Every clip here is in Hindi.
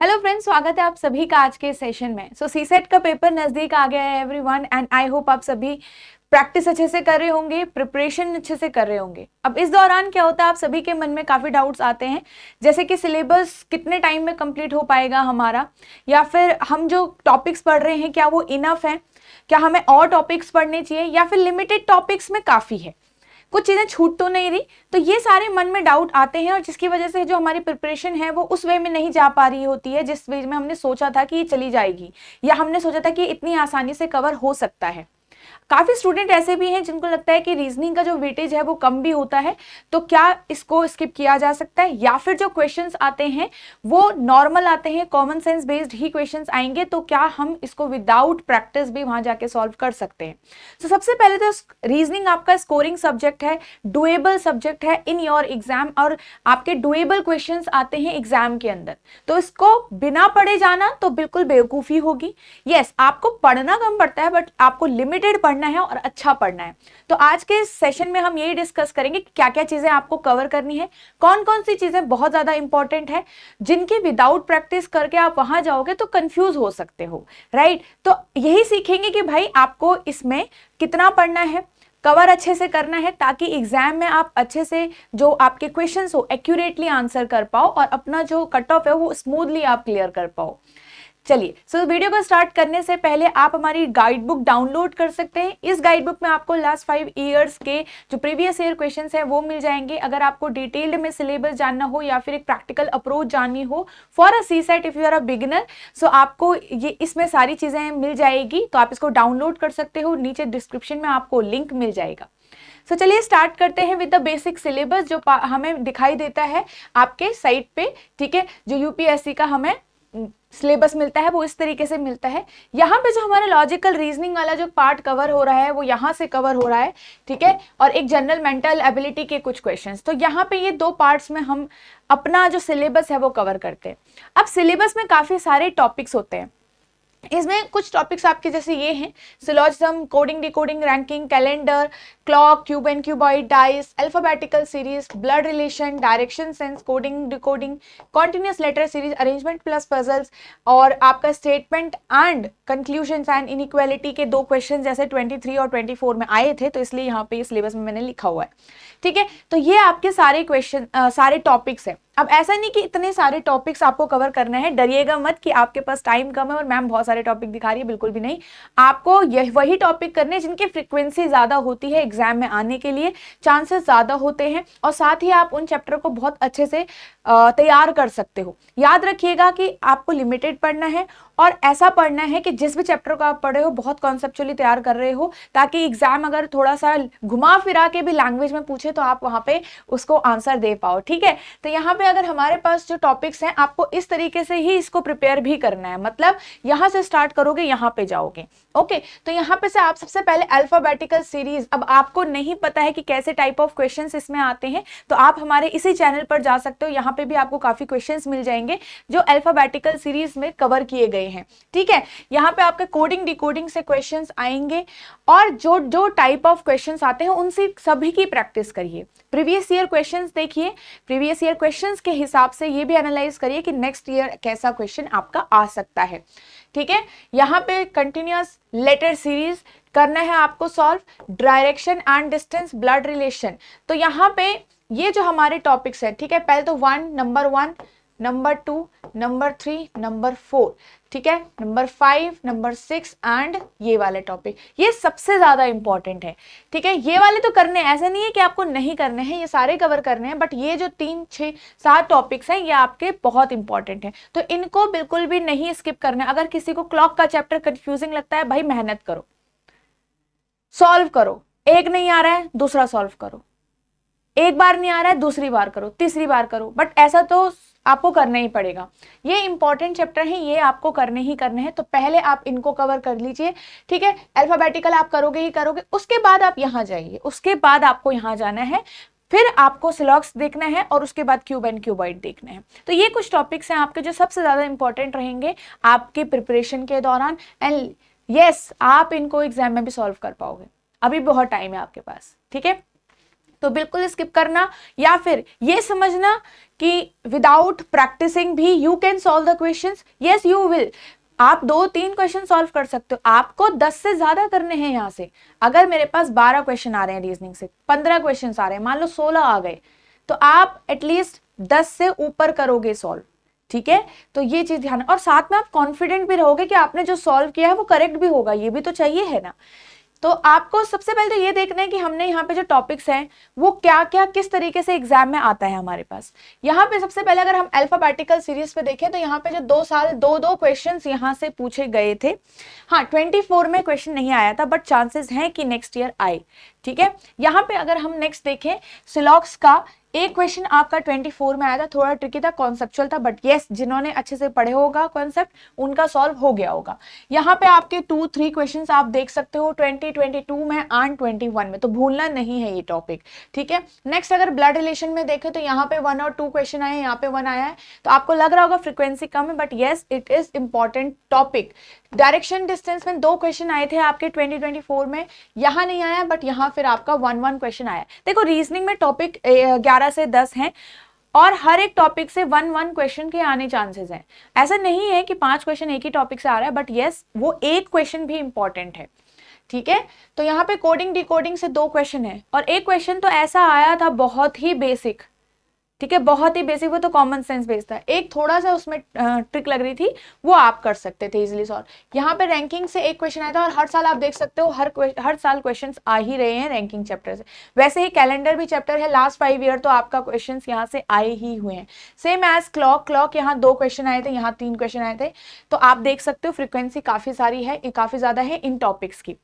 हेलो फ्रेंड्स, स्वागत है आप सभी का आज के सेशन में। सीसेट का पेपर नजदीक आ गया है एवरीवन, एंड आई होप आप सभी प्रैक्टिस अच्छे से कर रहे होंगे, प्रिपरेशन अच्छे से कर रहे होंगे। अब इस दौरान क्या होता है, आप सभी के मन में काफ़ी डाउट्स आते हैं, जैसे कि सिलेबस कितने टाइम में कंप्लीट हो पाएगा हमारा, या फिर हम जो टॉपिक्स पढ़ रहे हैं क्या वो इनफ है, क्या हमें और टॉपिक्स पढ़ने चाहिए, या फिर लिमिटेड टॉपिक्स में काफ़ी है, कुछ चीजें छूट तो नहीं रही। तो ये सारे मन में डाउट आते हैं और जिसकी वजह से जो हमारी प्रिपरेशन है वो उस वे में नहीं जा पा रही होती है जिस वे में हमने सोचा था कि ये चली जाएगी, या हमने सोचा था कि इतनी आसानी से कवर हो सकता है। काफी स्टूडेंट ऐसे भी हैं जिनको लगता है कि रीजनिंग का जो वेटेज है वो कम भी होता है, तो क्या इसको स्किप किया जा सकता है, या फिर जो क्वेश्चंस आते हैं वो नॉर्मल आते हैं, कॉमन सेंस बेस्ड ही क्वेश्चंस आएंगे, तो क्या हम इसको विदाउट प्रैक्टिस भी वहां जाके सॉल्व कर सकते हैं। तो सबसे पहले तो रीजनिंग आपका स्कोरिंग सब्जेक्ट है, डुएबल सब्जेक्ट है इन योर एग्जाम, और आपके डुएबल क्वेश्चन आते हैं एग्जाम के अंदर, तो इसको बिना पढ़े जाना तो बिल्कुल बेवकूफी होगी। यस, आपको पढ़ना कम पड़ता है, बट आपको लिमिटेड पढ़ना है और अच्छा पढ़ना है। तो आज के सेशन में हम यही डिस्कस करेंगे कि क्या क्या चीजें आपको कवर करनी है, कौन कौन सी चीजें बहुत ज्यादा इंपॉर्टेंट है, जिनकी विदाउट प्रैक्टिस करके आप वहां जाओगे तो कंफ्यूज हो सकते हो, राइट। तो यही सीखेंगे कि भाई आपको इसमें कितना पढ़ना है, कवर अच्छे से करना है, ताकि एग्जाम में आप अच्छे से जो आपके क्वेश्चंस हो एक्यूरेटली आंसर कर पाओ और अपना जो कट ऑफ है वो स्मूथली आप क्लियर कर पाओ। चलिए, वीडियो को स्टार्ट करने से पहले आप हमारी गाइड बुक डाउनलोड कर सकते हैं। इस गाइड बुक में आपको लास्ट 5 ईयर्स के जो प्रीवियस ईयर क्वेश्चंस हैं वो मिल जाएंगे। अगर आपको डिटेल्ड में सिलेबस जानना हो या फिर एक प्रैक्टिकल अप्रोच जाननी हो for a CSAT if you are a beginner, so आपको ये इसमें सारी चीजें मिल जाएगी, तो आप इसको डाउनलोड कर सकते हो। नीचे डिस्क्रिप्शन में आपको लिंक मिल जाएगा। चलिए स्टार्ट करते हैं विद द बेसिक सिलेबस जो हमें दिखाई देता है आपके साइट पे। ठीक है, जो यूपीएससी का हमें सिलेबस मिलता है वो इस तरीके से मिलता है। यहाँ पे जो हमारा लॉजिकल रीजनिंग वाला जो पार्ट कवर हो रहा है वो यहाँ से कवर हो रहा है, ठीक है, और एक जनरल मेंटल एबिलिटी के कुछ क्वेश्चंस। तो यहाँ पे ये दो पार्ट्स में हम अपना जो सिलेबस है वो कवर करते हैं। अब सिलेबस में काफी सारे टॉपिक्स होते हैं, इसमें कुछ टॉपिक्स आपके जैसे ये हैं: syllogism, coding decoding, ranking, calendar, clock, cube and cuboid, dice, alphabetical series, blood relation, direction sense, coding decoding, continuous letter series, arrangement plus puzzles, और आपका statement and conclusions and inequality के दो क्वेश्चन जैसे 23 और 24 में आए थे, तो इसलिए यहाँ पे सिलेबस में मैंने लिखा हुआ है। ठीक है, तो ये आपके सारे क्वेश्चन सारे टॉपिक्स हैं। अब ऐसा नहीं कि इतने सारे टॉपिक्स आपको कवर करना है, डरिएगा मत कि आपके पास टाइम कम है और मैम बहुत सारे टॉपिक दिखा रही है, बिल्कुल भी नहीं। आपको यह वही टॉपिक करने जिनकी फ्रीक्वेंसी ज्यादा होती है, एग्जाम में आने के लिए चांसेस ज्यादा होते हैं, और साथ ही आप उन चैप्टर को बहुत अच्छे से तैयार कर सकते हो। याद रखिएगा कि आपको लिमिटेड पढ़ना है और ऐसा पढ़ना है कि जिस भी चैप्टर को आप पढ़ रहे हो बहुत कॉन्सेप्चुअली तैयार कर रहे हो, ताकि एग्जाम अगर थोड़ा सा घुमा फिरा के भी लैंग्वेज में पूछे तो आप वहां पे उसको आंसर दे पाओ। ठीक है, तो यहाँ पे अगर हमारे पास जो टॉपिक्स हैं आपको इस तरीके से ही इसको प्रिपेयर भी करना है, मतलब यहाँ से स्टार्ट करोगे यहाँ पे जाओगे। ओके, तो यहाँ पे से आप सबसे पहले अल्फाबेटिकल सीरीज, अब आपको नहीं पता है कि कैसे टाइप ऑफ क्वेश्चंस इसमें आते हैं, तो आप हमारे इसी चैनल पर जा सकते हो, यहाँ पे भी आपको काफी क्वेश्चंस मिल जाएंगे जो अल्फाबेटिकल सीरीज में कवर किए गए हैं। ठीक है, यहाँ पे आपके कोडिंग डिकोडिंग से क्वेश्चंस आएंगे, और जो जो टाइप ऑफ क्वेश्चंस आते हैं उनसे सभी की प्रैक्टिस करिए। प्रीवियस ईयर क्वेश्चंस देखिए, प्रीवियस ईयर क्वेश्चंस के हिसाब से ये भी एनालाइज करिए कि नेक्स्ट ईयर कैसा क्वेश्चन आपका आ सकता है। ठीक है, यहाँ पे कंटिन्यूअस लेटर सीरीज करना है आपको solve, direction and distance, blood relation. तो यहाँ पे ये जो हमारे टॉपिक्स है, ठीक है, पहले तो नंबर 1, नंबर 2, नंबर 3, नंबर 4, ठीक है, नंबर 5, नंबर 6 एंड ये वाले टॉपिक, ये सबसे ज्यादा इंपॉर्टेंट है। ठीक है, ये वाले तो करने, ऐसे नहीं है कि आपको नहीं करने हैं, ये सारे कवर करने हैं, बट ये जो 3, 6, 7 टॉपिक्स हैं ये आपके बहुत इंपॉर्टेंट हैं, तो इनको बिल्कुल भी नहीं स्किप करना है। अगर किसी को क्लॉक का चैप्टर कंफ्यूजिंग लगता है, भाई मेहनत करो, सॉल्व करो, एक नहीं आ रहा है दूसरा सॉल्व करो, एक बार नहीं आ रहा है दूसरी बार करो, तीसरी बार करो, बट ऐसा तो आपको करना ही पड़ेगा। ये इंपॉर्टेंट चैप्टर है, ये आपको करने ही करने हैं, तो पहले आप इनको कवर कर लीजिए। ठीक है, अल्फाबेटिकल आप करोगे ही करोगे, उसके बाद आप यहाँ जाइए, उसके बाद आपको यहाँ जाना है, फिर आपको सिलॉक्स देखना है, और उसके बाद क्यूब एंड क्यूबॉइड देखना है। तो ये कुछ टॉपिक्स हैं आपके जो सबसे ज्यादा इंपॉर्टेंट रहेंगे आपके प्रिपरेशन के दौरान, एंड यस आप इनको एग्जाम में भी सॉल्व कर पाओगे, अभी बहुत टाइम है आपके पास। ठीक है, तो बिल्कुल स्किप करना, या फिर ये समझना कि विदाउट प्रैक्टिसिंग भी you can solve the questions. Yes you will, आप 2-3 क्वेश्चन सॉल्व कर सकते हो, आपको 10 से ज्यादा करने हैं। यहाँ से अगर मेरे पास 12 क्वेश्चन आ रहे हैं रीजनिंग से, 15 क्वेश्चन आ रहे हैं, मान लो 16 आ गए, तो आप एटलीस्ट 10 से ऊपर करोगे सॉल्व। ठीक है, तो ये चीज ध्यान, और साथ में आप कॉन्फिडेंट भी रहोगे कि आपने जो सॉल्व किया है वो करेक्ट भी होगा, ये भी तो चाहिए है ना। तो आपको सबसे पहले तो ये देखना है कि हमने यहाँ पे जो टॉपिक्स हैं वो क्या क्या किस तरीके से एग्जाम में आता है हमारे पास। यहाँ पे सबसे पहले अगर हम अल्फाबेटिकल सीरीज पे देखें तो यहाँ पे जो 2 साल 2 क्वेश्चंस यहाँ से पूछे गए थे। हाँ, 24 में क्वेश्चन नहीं आया था, बट चांसेस हैं कि नेक्स्ट ईयर आए। ठीक है, यहाँ पे अगर हम नेक्स्ट देखें सिलॉक्स का, एक क्वेश्चन आपका 24 में आया था, थोड़ा ट्रिकी था, कॉन्सेप्चुअल था, बट यस जिन्होंने अच्छे से पढ़े होगा कॉन्सेप्ट उनका सॉल्व हो गया होगा। यहाँ पे आपके 2-3 क्वेश्चंस आप देख सकते हो 2022 में एंड 21 में, तो भूलना नहीं है ये टॉपिक। ठीक है, नेक्स्ट अगर ब्लड रिलेशन में देखें तो यहाँ पे 1 और 2 क्वेश्चन आए, यहाँ पे 1 आया है, तो आपको लग रहा होगा फ्रीक्वेंसी कम है, but yes it is important topic. Direction distance में 2 क्वेश्चन आए थे आपके 2024 में, यहाँ नहीं आया, बट यहाँ फिर आपका 1 क्वेश्चन आया। देखो रीजनिंग में टॉपिक 11 से 10 हैं और हर एक टॉपिक से 1 क्वेश्चन के आने चांसेस हैं। ऐसा नहीं है कि 5 क्वेश्चन एक ही टॉपिक से आ रहा है, बट यस वो एक क्वेश्चन भी इंपॉर्टेंट है। ठीक है, तो यहाँ पे कोडिंग डिकोडिंग से 2 क्वेश्चन है, और एक क्वेश्चन तो ऐसा आया था बहुत ही बेसिक। ठीक है, बहुत ही बेसिक, वो तो कॉमन सेंस बेस्ड था, एक थोड़ा सा उसमें ट्रिक लग रही थी, वो आप कर सकते थे इजीली सॉल्व। यहाँ पे रैंकिंग से एक क्वेश्चन आया था, और हर साल आप देख सकते हो हर साल क्वेश्चंस आ ही रहे हैं रैंकिंग चैप्टर से। वैसे ही कैलेंडर भी चैप्टर है, लास्ट 5 ईयर तो आपका क्वेश्चंस यहाँ से आए ही हुए हैं। सेम एज क्लॉक यहाँ 2 क्वेश्चन आए थे, यहाँ 3 क्वेश्चन आए थे, तो आप देख सकते हो फ्रिक्वेंसी काफी सारी है, काफी ज्यादा है इन टॉपिक्स की।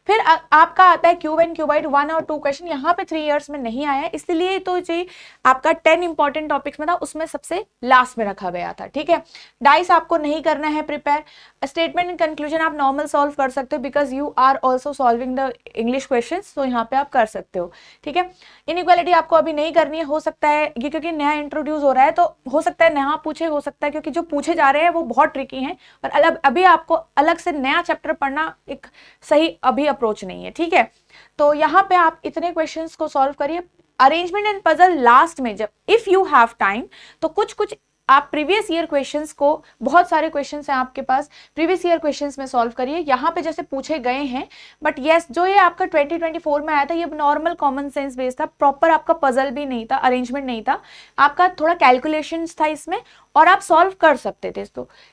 फिर आपका आता है क्यूब एंड क्यूबाइड 1 और 2 क्वेश्चन, यहाँ पे 3 ईयर्स में नहीं आया, इसलिए तो जो आपका 10 इंपॉर्टेंट टॉपिक्स में था उसमें सबसे लास्ट में रखा गया था। ठीक है, डाइस आपको नहीं करना है प्रिपेयर। स्टेटमेंट एंड कंक्लूजन आप नॉर्मल सॉल्व कर सकते हो, because you are also solving the English questions, तो यहाँ पे आप कर सकते हो। ठीक है, इनइक्वालिटी आपको अभी नहीं करनी है, हो सकता है ये क्योंकि नया इंट्रोड्यूस हो रहा है, तो हो सकता है नया पूछे, हो सकता है क्योंकि जो पूछे जा रहे हैं वो बहुत ट्रिकी हैं, और अभी आपको अलग से नया चैप्टर पढ़ना एक सही अभी अप्रोच नहीं है। ठीक है, तो यहाँ पे आप इतने क्वेश्चंस को सॉल्व करिए। अरेंजमेंट एंड पजल लास्ट में, जब इफ यू हैव टाइम, तो कुछ आप प्रीवियस ईयर क्वेश्चंस को, बहुत सारे क्वेश्चंस हैं आपके पास, प्रीवियस ईयर क्वेश्चंस में सॉल्व करिए, यहाँ पे जैसे पूछे गए हैं। बट यस जो ये आपका 2024 में आया था ये नॉर्मल कॉमन सेंस बेस्ड था, प्रॉपर आपका पजल भी नहीं था, अरेंजमेंट नहीं था, आपका थोड़ा कैलकुलेशंस था इसमें, और आप सॉल्व कर सकते थे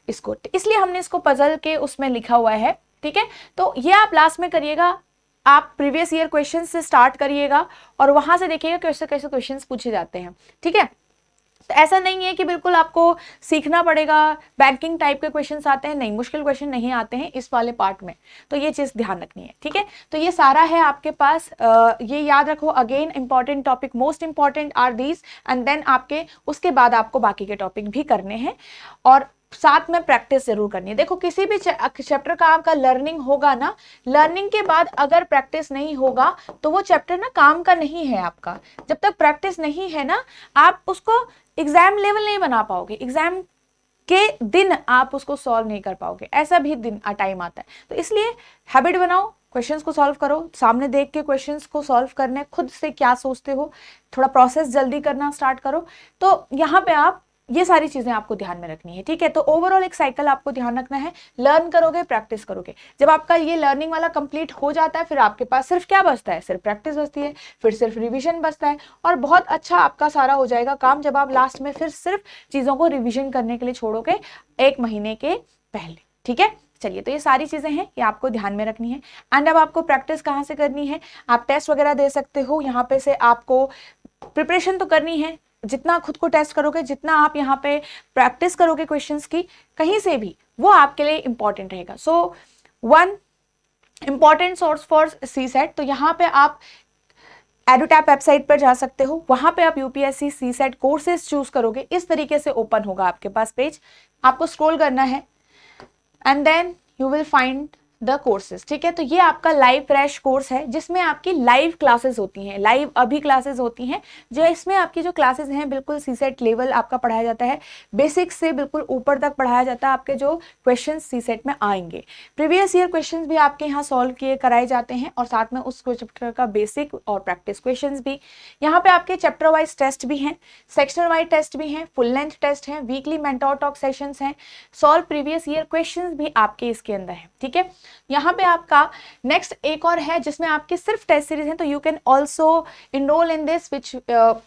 इसको, इसलिए हमने इसको पजल के उसमें लिखा हुआ है। ठीक है, तो ये आप लास्ट में करिएगा, आप प्रीवियस ईयर क्वेश्चन से स्टार्ट करिएगा और वहां से देखिएगा कैसे कैसे क्वेश्चंस पूछे जाते हैं। ठीक है, तो ऐसा नहीं है कि बिल्कुल आपको सीखना पड़ेगा, बैंकिंग टाइप के क्वेश्चंस आते हैं, नहीं, मुश्किल क्वेश्चन नहीं आते हैं इस वाले पार्ट में, तो ये चीज ध्यान रखनी है। ठीक है, तो ये सारा है आपके पास, ये याद रखो। Again important topic, most important are these, and then आपके उसके बाद आपको बाकी के टॉपिक भी करने हैं, और साथ में प्रैक्टिस जरूर करनी है। देखो किसी भी चैप्टर का आपका लर्निंग होगा ना, लर्निंग के बाद अगर प्रैक्टिस नहीं होगा तो वो चैप्टर ना काम का नहीं है आपका। जब तक प्रैक्टिस नहीं है ना, आप उसको एग्जाम लेवल नहीं बना पाओगे, एग्जाम के दिन आप उसको सॉल्व नहीं कर पाओगे, ऐसा भी दिन टाइम आता है। तो इसलिए हैबिट बनाओ, क्वेश्चंस को सॉल्व करो, सामने देख के क्वेश्चंस को सॉल्व करने, खुद से क्या सोचते हो, थोड़ा प्रोसेस जल्दी करना स्टार्ट करो। तो यहाँ पे आप ये सारी चीजें आपको ध्यान में रखनी है। ठीक है, तो ओवरऑल एक साइकिल आपको ध्यान रखना है, लर्न करोगे, प्रैक्टिस करोगे। जब आपका ये लर्निंग वाला कंप्लीट हो जाता है, फिर आपके पास सिर्फ क्या बचता है, सिर्फ प्रैक्टिस बचती है, फिर सिर्फ रिवीजन बचता है, और बहुत अच्छा आपका सारा हो जाएगा काम जब आप लास्ट में फिर सिर्फ चीजों को रिविजन करने के लिए छोड़ोगे 1 महीने के पहले। ठीक है, चलिए, तो ये सारी चीजें हैं, ये आपको ध्यान में रखनी है। एंड अब आपको प्रैक्टिस कहाँ से करनी है, आप टेस्ट वगैरह दे सकते हो, यहाँ पे से आपको प्रिपरेशन तो करनी है, जितना खुद को टेस्ट करोगे, जितना आप यहाँ पे प्रैक्टिस करोगे क्वेश्चंस की कहीं से भी, वो आपके लिए इंपॉर्टेंट रहेगा। सो 1 इंपॉर्टेंट सोर्स फॉर सीसेट, तो यहाँ पे आप एडुटैप वेबसाइट पर जा सकते हो, वहां पे आप यूपीएससी सीसेट कोर्सेज चूज करोगे, इस तरीके से ओपन होगा आपके पास पेज, आपको स्क्रॉल करना है, and then you will find the courses, ठीक है। तो ये आपका लाइव फ्रेश कोर्स है जिसमें आपकी लाइव क्लासेस होती हैं, लाइव अभी क्लासेस होती हैं, जो इसमें आपकी जो क्लासेस हैं बिल्कुल सीसेट लेवल आपका पढ़ाया जाता है, बेसिक से बिल्कुल ऊपर तक पढ़ाया जाता है। आपके जो क्वेश्चन सीसेट में आएंगे, प्रीवियस ईयर क्वेश्चन भी आपके यहाँ सॉल्व किए कराए जाते हैं, और साथ में उस चैप्टर का बेसिक और प्रैक्टिस क्वेश्चन भी। यहाँ पे आपके चैप्टर वाइज टेस्ट भी हैं, सेक्शनल वाइज टेस्ट भी हैं, फुल लेंथ टेस्ट हैं, वीकली मेंटोर टॉक सेशंस हैं, सॉल्व प्रीवियस ईयर क्वेश्चंस भी आपके इसके अंदर है, ठीक है। यहाँ पे आपका नेक्स्ट एक और है जिसमें आपकी सिर्फ टेस्ट सीरीज है, तो you can also enroll in this which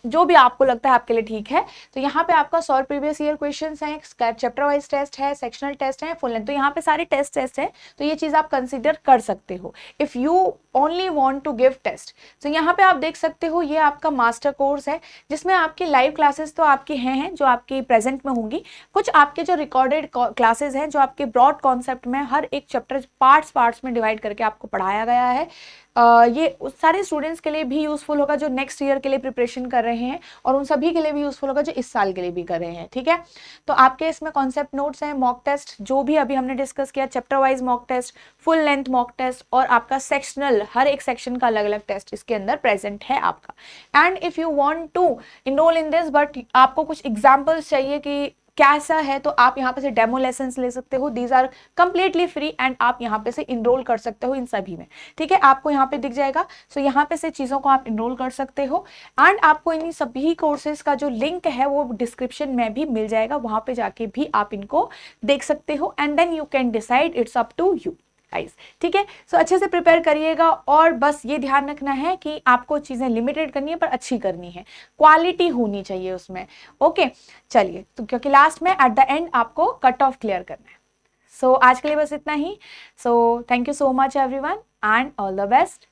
जो भी आपको लगता है आपके लिए ठीक है। तो यहाँ पे आपका सॉल्व प्रीवियस ईयर क्वेश्चंस हैं, चैप्टर वाइज टेस्ट है, सेक्शनल टेस्ट है, फुल लेंथ, तो यहाँ पे सारे टेस्ट है, तो ये चीज आप कंसिडर कर सकते हो if you only want to give test. तो यहाँ पे आप देख सकते हो ये आपका मास्टर कोर्स है जिसमें आपकी लाइव क्लासेस तो आपकी हैं जो आपकी प्रेजेंट में होंगी, कुछ आपके जो रिकॉर्डेड क्लासेस हैं जो आपके ब्रॉड कॉन्सेप्ट में हर एक चैप्टर पार्ट्स में डिवाइड करके आपको पढ़ाया गया है। ये उस सारे स्टूडेंट्स के लिए भी यूजफुल होगा जो नेक्स्ट ईयर के लिए प्रिपरेशन कर रहे हैं, और उन सभी के लिए भी यूजफुल होगा जो इस साल के लिए भी कर रहे हैं, ठीक है। तो आपके इसमें कॉन्सेप्ट नोट्स हैं, मॉक टेस्ट जो भी अभी हमने डिस्कस किया, chapter wise mock test, full length mock test, और आपका सेक्शनल हर एक सेक्शन का अलग अलग टेस्ट इसके अंदर प्रेजेंट है आपका। And if you want to enroll in this but आपको कुछ एग्जांपल्स चाहिए कि कैसा है, तो आप यहाँ पे से डेमो लेसन्स ले सकते हो, these are completely free, and आप यहाँ पे से इनरोल कर सकते हो इन सभी में, ठीक है। आपको यहाँ पे दिख जाएगा, सो यहाँ पे से चीज़ों को आप इनरोल कर सकते हो, एंड आपको इन सभी कोर्सेज का जो लिंक है वो डिस्क्रिप्शन में भी मिल जाएगा, वहाँ पे जाके भी आप इनको देख सकते हो, and then you can decide, it's up to you guys, ठीक है। सो अच्छे से प्रिपेयर करिएगा, और बस ये ध्यान रखना है कि आपको चीजें लिमिटेड करनी है पर अच्छी करनी है, क्वालिटी होनी चाहिए उसमें, ओके। चलिए, तो क्योंकि लास्ट में एट द एंड आपको कट ऑफ क्लियर करना है। सो आज के लिए बस इतना ही। So thank you so much everyone and all the best.